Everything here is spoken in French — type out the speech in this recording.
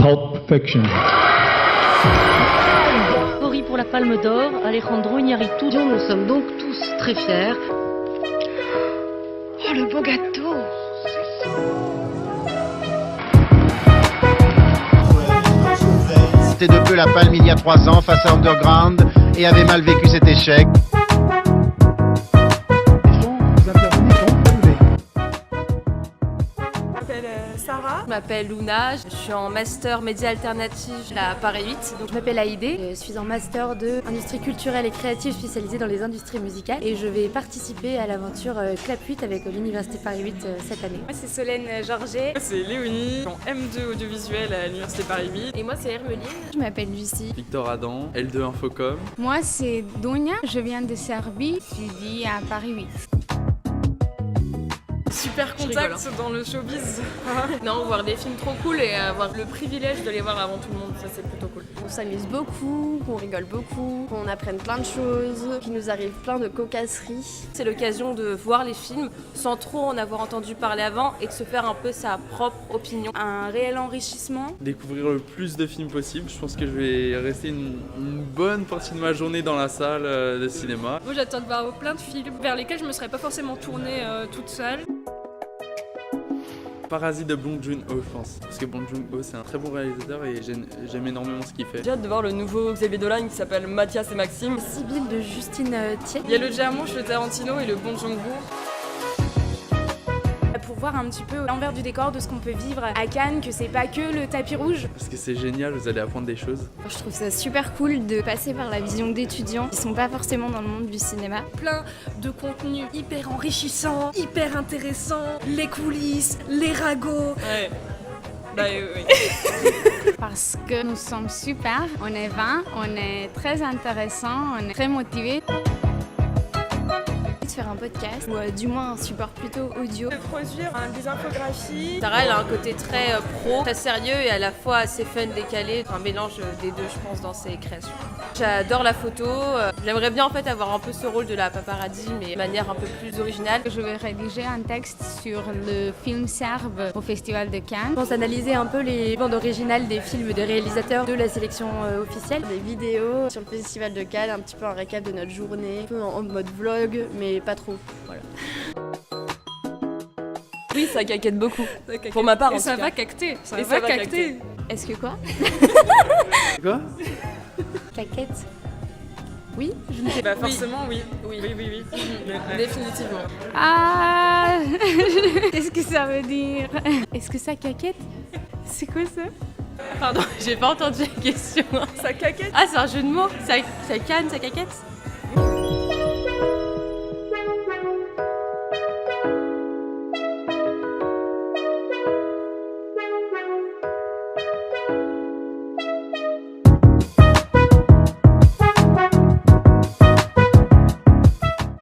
Pulp Fiction. Favori pour la Palme d'Or, Alejandro Iñárritu. Nous sommes donc tous très fiers. Oh, le beau gâteau! C'était de peu la Palme il y a 3 ans face à Underground et avait mal vécu cet échec. Je m'appelle Luna, je suis en master médias alternatifs à Paris 8. Donc, je m'appelle Haïdé, je suis en master de industrie culturelle et créative spécialisée dans les industries musicales et je vais participer à l'aventure Clap 8 avec l'Université Paris 8 cette année. Moi c'est Solène Georget. Moi c'est Léonie, je suis en M2 audiovisuel à l'Université Paris 8. Et moi c'est Hermeline. Je m'appelle Lucie. Victor Adam, L2 Infocom. Moi c'est Donia, je viens de Serbie, j'étudie à Paris 8. Super contact dans le showbiz. Non, voir des films trop cool et avoir le privilège de les voir avant tout le monde, ça c'est plutôt cool. On s'amuse beaucoup, qu'on rigole beaucoup, qu'on apprenne plein de choses, qu'il nous arrive plein de cocasseries. C'est l'occasion de voir les films sans trop en avoir entendu parler avant et de se faire un peu sa propre opinion. Un réel enrichissement. Découvrir le plus de films possible. Je pense que je vais rester une bonne partie de ma journée dans la salle de cinéma. Moi j'attends de voir plein de films vers lesquels je me serais pas forcément tournée toute seule. Parasite de Bong Joon-ho, je pense. Parce que Bong Joon-ho, c'est un très bon réalisateur et j'aime énormément ce qu'il fait. J'ai hâte de voir le nouveau Xavier Dolan qui s'appelle Mathias et Maxime. Sibylle de Justine Thiet. Il y a le Jarmusch, le Tarantino et le Bong Joon-ho. Pour voir un petit peu l'envers du décor de ce qu'on peut vivre à Cannes, que c'est pas que le tapis rouge. Parce que c'est génial, vous allez apprendre des choses. Je trouve ça super cool de passer par la vision d'étudiants qui sont pas forcément dans le monde du cinéma. Plein de contenus hyper enrichissants, hyper intéressants, les coulisses, les ragots. Ouais. Bah oui. Parce que nous sommes super, on est 20, on est très intéressants, on est très motivés. Faire un podcast ou du moins un support plutôt audio. De produire des infographies. Sarah elle a un côté très pro, très sérieux et à la fois assez fun, décalé, un mélange des deux je pense dans ses créations. J'adore la photo, j'aimerais bien en fait avoir un peu ce rôle de la paparazzi mais de manière un peu plus originale. Je vais rédiger un texte sur le film serbe au Festival de Cannes. Je pense analyser un peu les bandes originales des films des réalisateurs de la sélection officielle. Des vidéos sur le Festival de Cannes, un petit peu un récap de notre journée, un peu en mode vlog mais pas trop. Voilà. Oui, ça caquette beaucoup. Pour ma part, en tout cas. Ça va cacter. Ça va cacter. Est-ce que quoi? Quoi? Caquette. Oui, je ne sais pas. Bah forcément, oui. Oui. Définitivement. Ah. Qu'est-ce que ça veut dire? Est-ce que ça caquette? C'est quoi ça? Pardon, j'ai pas entendu la question. Ça caquette? Ah, c'est un jeu de mots. Ça canne, ça caquette?